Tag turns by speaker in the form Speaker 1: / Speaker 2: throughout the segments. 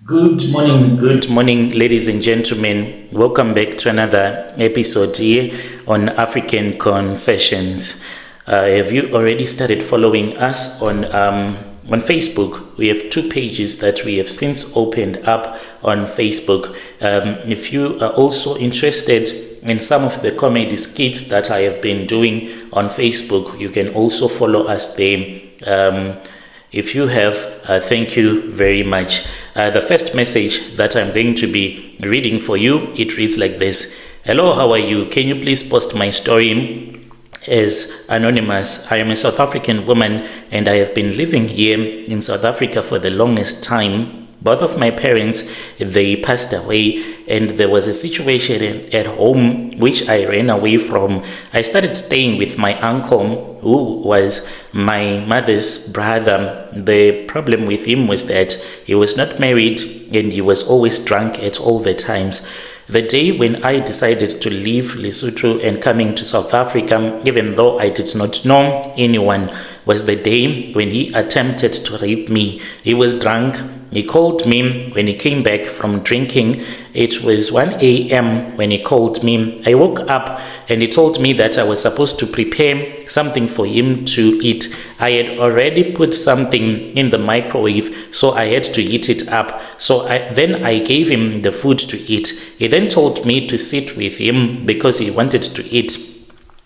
Speaker 1: Good morning, ladies and gentlemen. Welcome back to another episode here on African Confessions. Have you already started following us on Facebook? We have two pages that we have since opened up on Facebook. If you are also interested in some of the comedy skits that I have been doing on Facebook, you can also follow us there. If you have, thank you very much. The first message that I'm going to be reading for you, it reads like this. Hello, how are you? Can you please post my story as anonymous? I am a South African woman and I have been living here in South Africa for the longest time. Both of my parents, they passed away, and there was a situation at home which I ran away from. I started staying with my uncle, who was my mother's brother. The problem with him was that he was not married and he was always drunk at all the times. The day when I decided to leave Lesotho and coming to South Africa, even though I did not know anyone, was the day when he attempted to rape me. He was drunk. He called me when he came back from drinking. It was 1 a.m. when he called me. I woke up and he told me that I was supposed to prepare something for him to eat. I had already put something in the microwave, so I had to heat it up. Then I gave him the food to eat. He then told me to sit with him because he wanted to eat.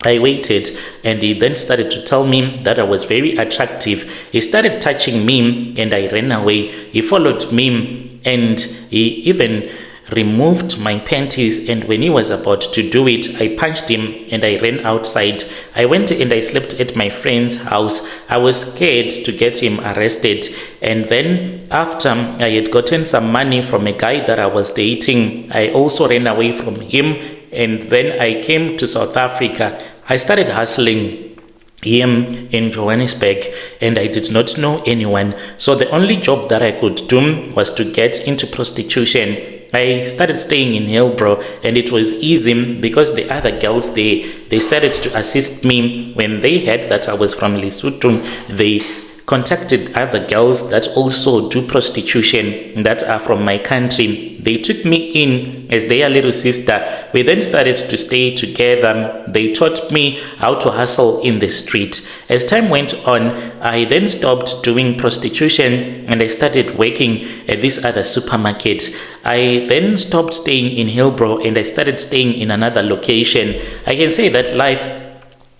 Speaker 1: I waited, and he then started to tell me that I was very attractive. He started touching me and I ran away. He followed me and he even removed my panties, and when he was about to do it, I punched him and I ran outside. I went and I slept at my friend's house. I was scared to get him arrested, and then after I had gotten some money from a guy that I was dating, I also ran away from him, and then I came to South Africa. I started hustling him in Johannesburg, and I did not know anyone. So the only job that I could do was to get into prostitution. I started staying in Hillbrow, and it was easy because the other girls there, they started to assist me. When they heard that I was from Lesotho, they contacted other girls that also do prostitution that are from my country. They took me in as their little sister. We then started to stay together. They taught me how to hustle in the street. As time went on, I then stopped doing prostitution and I started working at this other supermarket. I then stopped staying in Hillbrow and I started staying in another location. I can say that life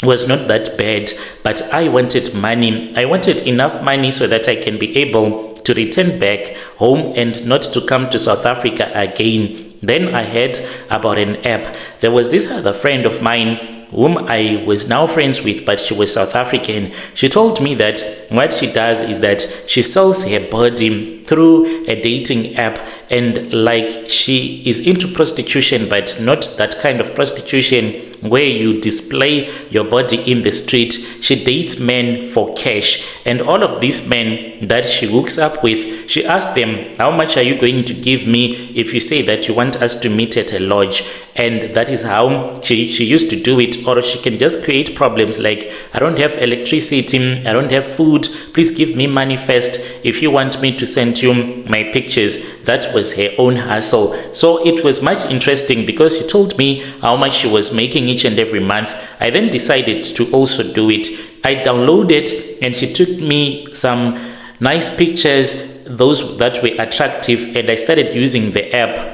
Speaker 1: was not that bad, but I wanted money. I wanted enough money so that I can be able to return back home and not to come to South Africa again. Then I heard about an app. There was this other friend of mine whom I was now friends with, but she was South African. She told me that what she does is that she sells her body through a dating app, and like she is into prostitution, but not that kind of prostitution where you display your body in the street. She dates men for cash, and all of these men that she hooks up with, she asks them, how much are you going to give me if you say that you want us to meet at a lodge? And that is how she used to do it. Or she can just create problems like, I don't have electricity, I don't have food, please give me money first if you want me to send you my pictures. That was her own hustle. So it was much interesting because she told me how much she was making each and every month. I then decided to also do it. I downloaded and she took me some nice pictures, those that were attractive, and I started using the app.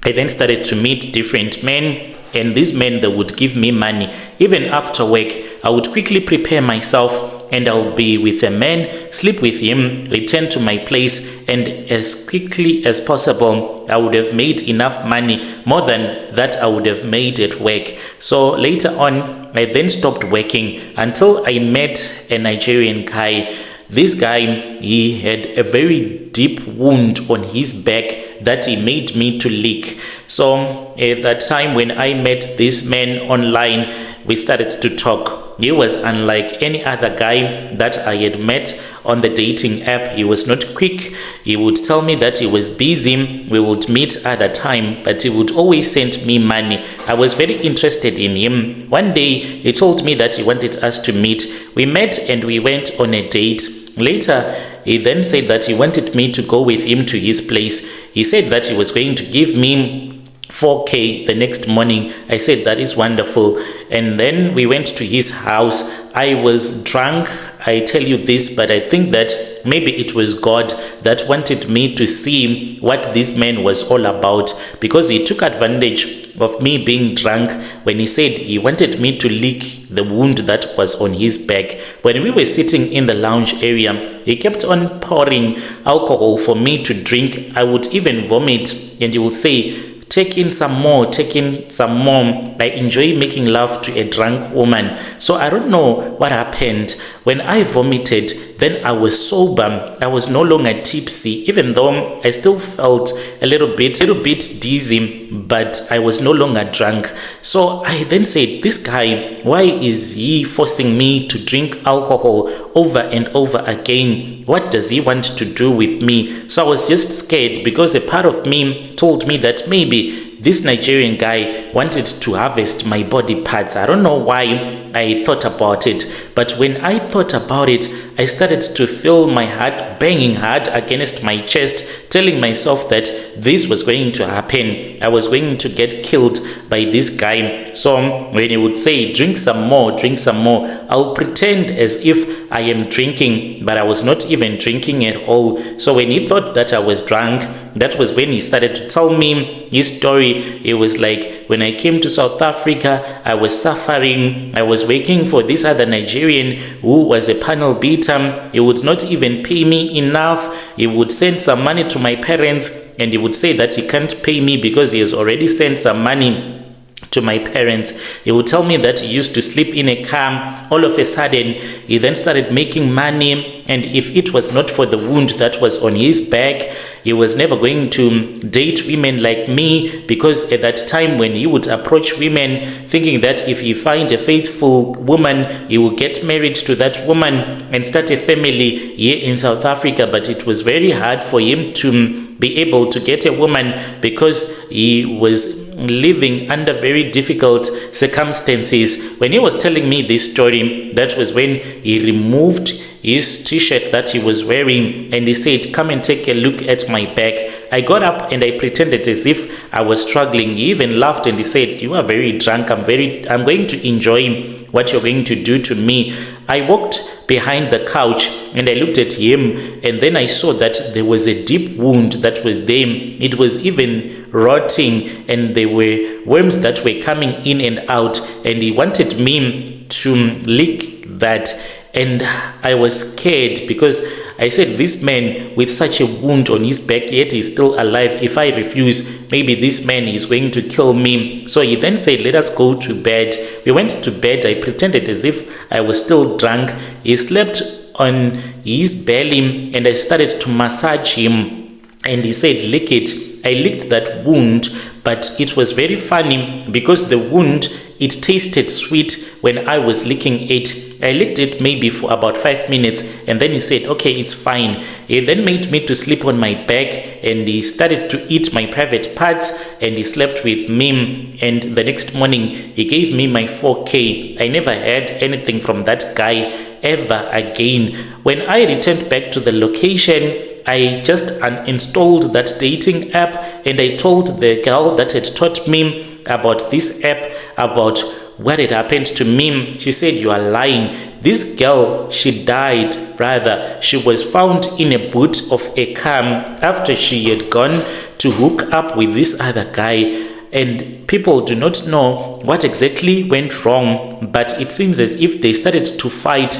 Speaker 1: I then started to meet different men, and these men, they would give me money. Even after work, I would quickly prepare myself and I'll be with a man, sleep with him, return to my place, and as quickly as possible, I would have made enough money, more than that I would have made at work. So later on, I then stopped working until I met a Nigerian guy. This guy, he had a very deep wound on his back that he made me to lick. So at that time when I met this man online, we started to talk. He was unlike any other guy that I had met on the dating app. He was not quick. He would tell me that he was busy. We would meet at a time, but he would always send me money. I was very interested in him. One day, he told me that he wanted us to meet. We met and we went on a date. Later, he then said that he wanted me to go with him to his place. He said that he was going to give me 4K the next morning. I said, that is wonderful. And then we went to his house. I was drunk, I tell you this, but I think that maybe it was God that wanted me to see what this man was all about, because he took advantage of me being drunk when he said he wanted me to lick the wound that was on his back. When we were sitting in the lounge area, he kept on pouring alcohol for me to drink. I would even vomit, and he would say, take in some more, take in some more. I enjoy making love to a drunk woman. So I don't know what happened. When I vomited, then I was sober. I was no longer tipsy, even though I still felt a little bit dizzy, but I was no longer drunk. So I then said, this guy, why is he forcing me to drink alcohol over and over again? What does he want to do with me? So I was just scared, because a part of me told me that maybe this Nigerian guy wanted to harvest my body parts. I don't know why I thought about it, but when I thought about it, I started to feel my heart banging hard against my chest, telling myself that this was going to happen. I was going to get killed by this guy. So when he would say, drink some more, I'll pretend as if I am drinking, but I was not even drinking at all. So when he thought that I was drunk, that was when he started to tell me his story. It was like, when I came to South Africa, I was suffering. I was working for this other Nigerian who was a panel beater. He would not even pay me enough. He would send some money to my parents, and he would say that he can't pay me because he has already sent some money to my parents. He would tell me that he used to sleep in a car. All of a sudden, he then started making money, and if it was not for the wound that was on his back, he was never going to date women like me, because at that time when he would approach women thinking that if he find a faithful woman, he will get married to that woman and start a family here in South Africa. But it was very hard for him to be able to get a woman, because he was living under very difficult circumstances. When he was telling me this story, that was when he removed his t-shirt that he was wearing, and he said, come and take a look at my back. I got up and I pretended as if I was struggling. He even laughed and he said, you are very drunk. I'm going to enjoy what you're going to do to me. I walked behind the couch and I looked at him, and then I saw that there was a deep wound that was there. It was even rotting, and there were worms that were coming in and out, and he wanted me to lick that. And I was scared, because I said, this man with such a wound on his back, yet he's still alive. If I refuse, maybe this man is going to kill me. So he then said, let us go to bed. We went to bed. I pretended as if I was still drunk. He slept on his belly, and I started to massage him, and he said, lick it. I licked that wound, but it was very funny, because the wound, it tasted sweet when I was licking it. I licked it maybe for about 5 minutes, and then he said, okay, it's fine. He then made me to sleep on my back, and he started to eat my private parts, and he slept with me. And the next morning, he gave me my 4K. I never had anything from that guy ever again. When I returned back to the location, I just uninstalled that dating app, and I told the girl that had taught me about this app, about what had happened to me. She said, you are lying. This girl, she died, brother. She was found in a boot of a car after she had gone to hook up with this other guy. And people do not know what exactly went wrong, but it seems as if they started to fight,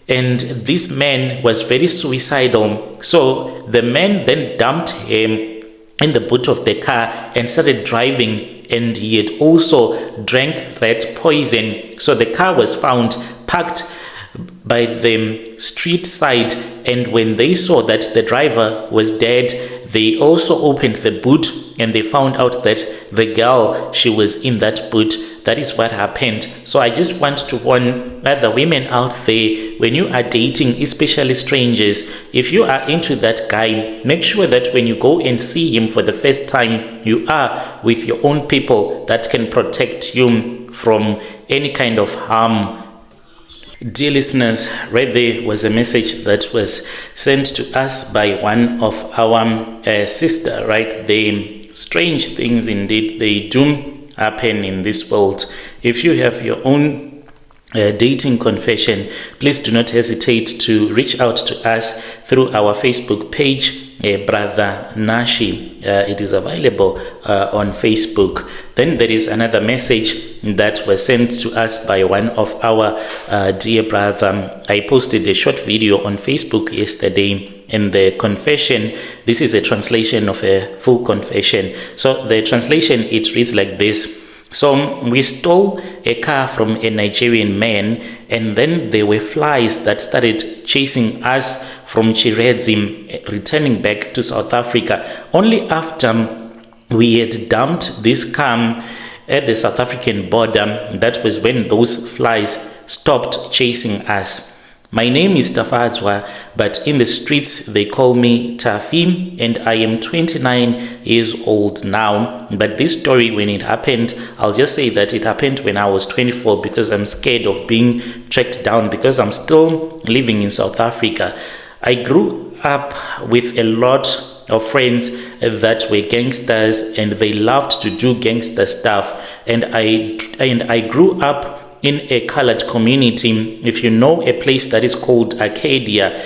Speaker 1: and this man was very suicidal. So the man then dumped him in the boot of the car and started driving, and he had also drank rat poison. So the car was found parked by the street side, and when they saw that the driver was dead, they also opened the boot, and they found out that the girl, she was in that boot. That is what happened. So I just want to warn other women out there, when you are dating, especially strangers, if you are into that guy, make sure that when you go and see him for the first time, you are with your own people that can protect you from any kind of harm. Dear listeners, right there was a message that was sent to us by one of our sister, right? The strange things indeed, they do happen in this world. If you have your own dating confession, please do not hesitate to reach out to us through our Facebook page, Brother Nashi. It is available on Facebook. Then there is another message that was sent to us by one of our dear brother. I posted a short video on Facebook yesterday, and the confession, this is a translation of a full confession. So the translation, it reads like this. So we stole a car from a Nigerian man, and then there were flies that started chasing us from Chiredzi, returning back to South Africa. Only after we had dumped this car at the South African border, that was when those flies stopped chasing us. My name is Tafadzwa, but in the streets they call me Tafi, and I am 29 years old now. But this story, when it happened, I'll just say that it happened when I was 24, because I'm scared of being tracked down, because I'm still living in South Africa. I grew up with a lot of friends that were gangsters, and they loved to do gangster stuff, and I grew up in a colored community. If you know a place that is called Arcadia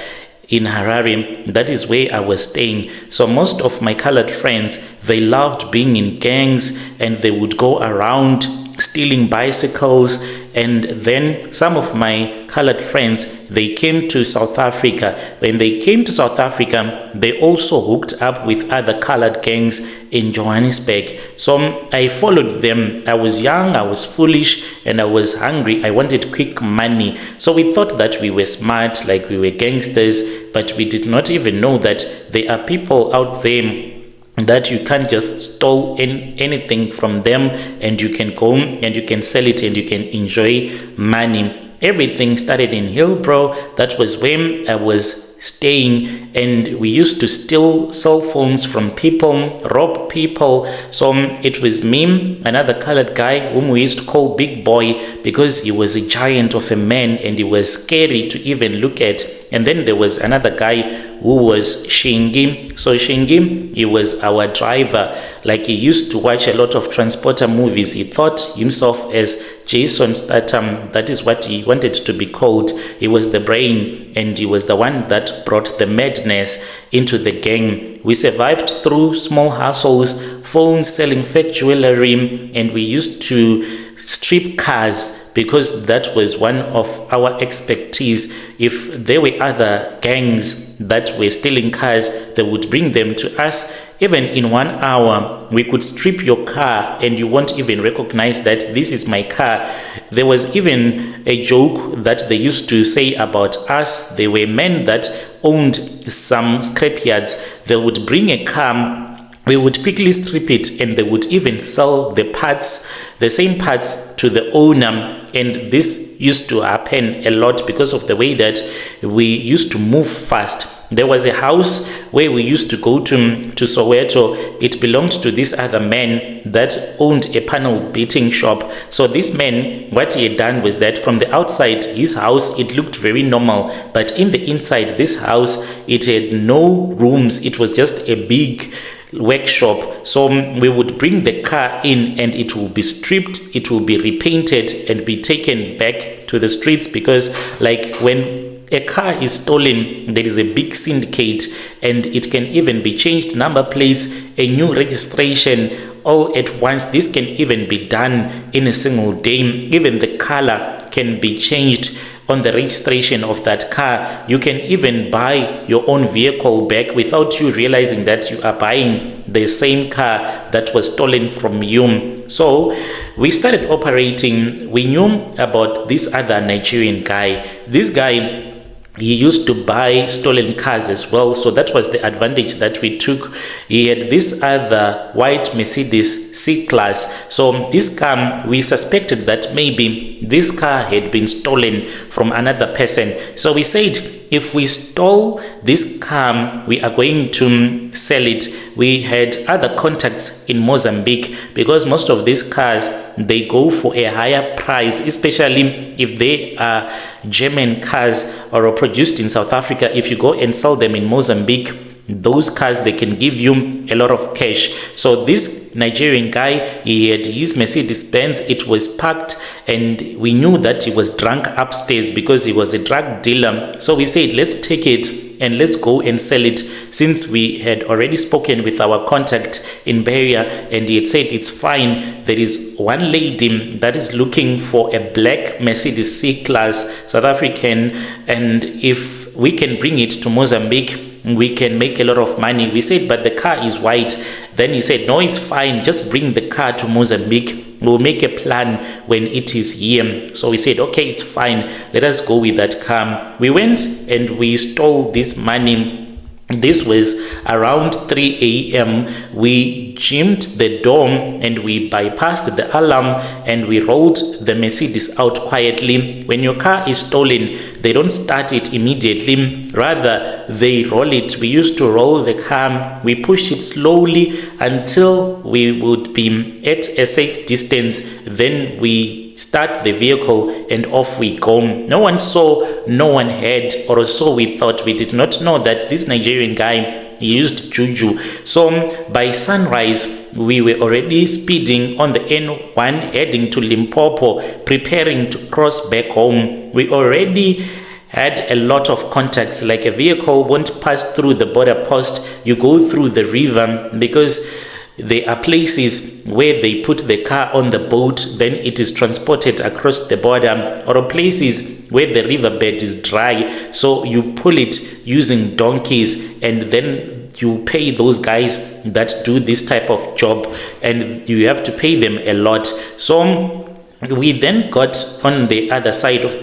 Speaker 1: in Harare, that is where I was staying. So most of my colored friends, they loved being in gangs, and they would go around stealing bicycles. And then some of my colored friends, they came to South Africa. When they came to South Africa, they also hooked up with other colored gangs in Johannesburg. So I followed them. I was young, I was foolish, and I was hungry. I wanted quick money. So we thought that we were smart, like we were gangsters, but we did not even know that there are people out there that you can't just steal anything from them, and you can go and you can sell it and you can enjoy money. Everything started in Hillbrow. That was when I was staying, and we used to steal cell phones from people, rob people. So it was me, another colored guy whom we used to call Big Boy, because he was a giant of a man and he was scary to even look at. And then there was another guy who was Shingi. So Shingi, he was our driver. Like, he used to watch a lot of transporter movies. He thought himself as Jason Statham. That is what he wanted to be called. He was the brain, and he was the one that brought the madness into the gang. We survived through small hustles, phones, selling fake jewelry, and we used to strip cars, because that was one of our expertise. If there were other gangs that were stealing cars, they would bring them to us. Even in 1 hour, we could strip your car and you won't even recognize that this is my car. There was even a joke that they used to say about us. There were men that owned some scrapyards. They would bring a car, we would quickly strip it, and they would even sell the parts, the same parts, to the owner. And this used to happen a lot because of the way that we used to move fast. There was a house where we used to go to Soweto. It belonged to this other man that owned a panel beating shop. So this man, what he had done was that from the outside, his house, it looked very normal. But in the inside, this house, it had no rooms. It was just a big workshop. So we would bring the car in, and it will be stripped, it will be repainted, and be taken back to the streets, because like when a car is stolen, there is a big syndicate, and it can even be changed number plates, a new registration, all at once. This can even be done in a single day. Even the color can be changed on the registration of that car. You can even buy your own vehicle back without you realizing that you are buying the same car that was stolen from you. So we started operating. We knew about this other Nigerian guy. This guy, he used to buy stolen cars as well. So that was the advantage that we took. He had this other white Mercedes C-Class. So this car, we suspected that maybe this car had been stolen from another person. So we said, if we stole this car, we are going to sell it. we had other contacts in Mozambique, because most of these cars, they go for a higher price, especially if they are German cars or are produced in South Africa. If you go and sell them in Mozambique, those cars, they can give you a lot of cash. So this Nigerian guy, he had his Mercedes Benz, it was parked, and we knew that he was drunk upstairs because he was a drug dealer. So we said, let's take it and let's go and sell it, since we had already spoken with our contact in Beria, and he had said it's fine. There is one lady that is looking for a black Mercedes C-Class South African, and if we can bring it to Mozambique, we can make a lot of money. We said, but the car is white. Then he said, no, it's fine, just bring the car to Mozambique, we'll make a plan when it is here. So we said, okay, it's fine, let us go with that car. We went and we stole this money. This was around 3 a.m. We jammed the door and we bypassed the alarm, and we rolled the Mercedes out quietly. When your car is stolen, they don't start it immediately, rather they roll it. We used to roll the car, we push it slowly until we would be at a safe distance, then we start the vehicle and off we go. No one saw, no one heard, or so we thought. We did not know that this Nigerian guy, he used Juju. So by sunrise, we were already speeding on the N1 heading to Limpopo, preparing to cross back home. We already had a lot of contacts. Like, a vehicle won't pass through the border post, you go through the river, because there are places where they put the car on the boat, then it is transported across the border, or places where the riverbed is dry, so you pull it using donkeys, and then you pay those guys that do this type of job, and you have to pay them a lot. So we then got on the other side of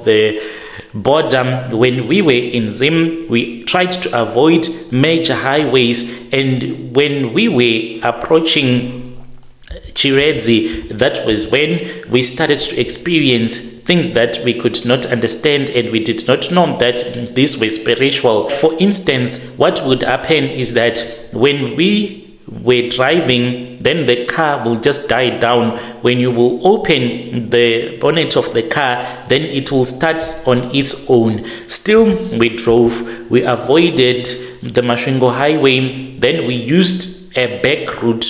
Speaker 1: the border. When we were in Zim, we tried to avoid major highways, and when we were approaching Chiredzi, that was when we started to experience things that we could not understand, and we did not know that this was spiritual. For instance, what would happen is that when we were driving, then the car will just die down. When you will open the bonnet of the car, then it will start on its own. Still, we drove, we avoided the Masvingo highway, then we used a back route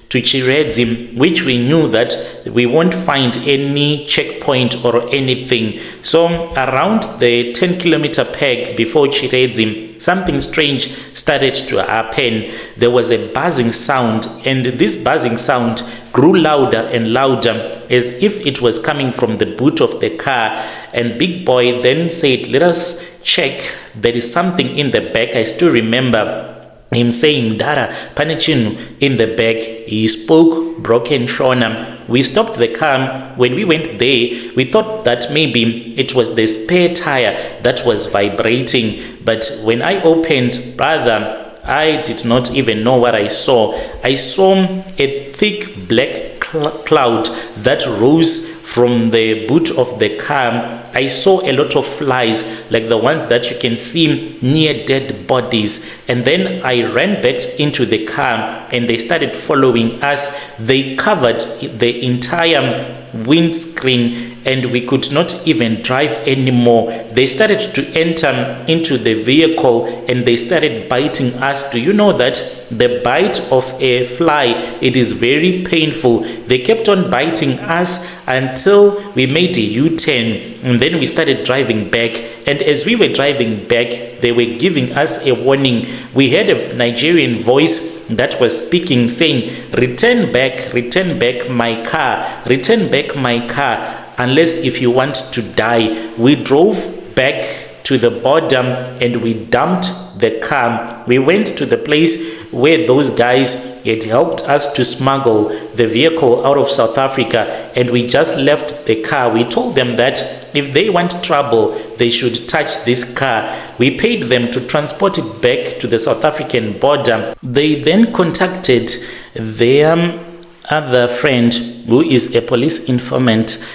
Speaker 1: to Chiredzi, which we knew that we won't find any checkpoint or anything. So around the 10-kilometer peg before Chiredzi, something strange started to happen. There was a buzzing sound, and this buzzing sound grew louder and louder, as if it was coming from the boot of the car. And Big Boy then said, let us check, there is something in the back. I still remember him saying, Dara, Panichinu in the back. He spoke broken Shona. We stopped the car. When we went there, we thought that maybe it was the spare tire that was vibrating. But when I opened, brother, I did not even know what I saw. I saw a thick black cloud that rose from the boot of the car. I saw a lot of flies, like the ones that you can see near dead bodies. And then I ran back into the car, and they started following us. They covered the entire windscreen, and we could not even drive anymore. They started to enter into the vehicle, and they started biting us. Do you know that the bite of a fly, it is very painful? They kept on biting us until we made a U-turn, and then we started driving back. And as we were driving back, they were giving us a warning. We heard a Nigerian voice that was speaking, saying, return back my car, return back my car, unless if you want to die. We drove back to the border and we dumped the car. We went to the place where those guys had helped us to smuggle the vehicle out of South Africa, and we just left the car. We told them that if they want trouble, they should touch this car. We paid them to transport it back to the South African border. They then contacted their other friend, who is a police informant,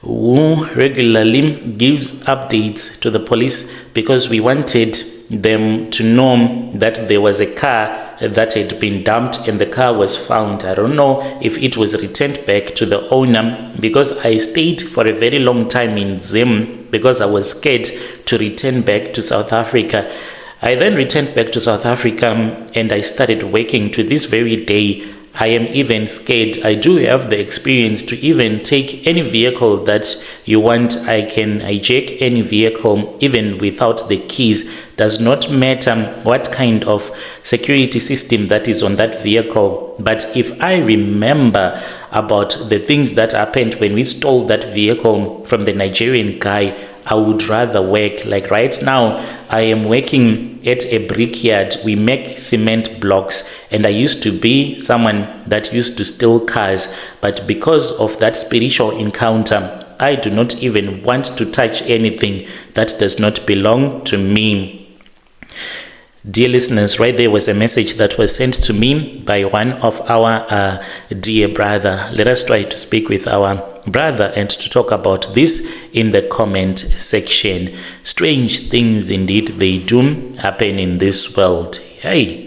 Speaker 1: who regularly gives updates to the police, because we wanted them to know that there was a car that had been dumped and the car was found. I don't know if it was returned back to the owner, because I stayed for a very long time in Zim because I was scared to return back to South Africa. I then returned back to South Africa and I started working. To this very day, I am even scared. I do have the experience to even take any vehicle that you want. I can hijack any vehicle even without the keys. Does not matter what kind of security system that is on that vehicle. But if I remember about the things that happened when we stole that vehicle from the Nigerian guy, I would rather work. Like right now, I am working at a brickyard. We make cement blocks, and I used to be someone that used to steal cars, but because of that spiritual encounter, I do not even want to touch anything that does not belong to me. Dear listeners, right there was a message that was sent to me by one of our dear brother. Let us try to speak with our brother and to talk about this in the comment section. Strange things indeed, they do happen in this world. Hey.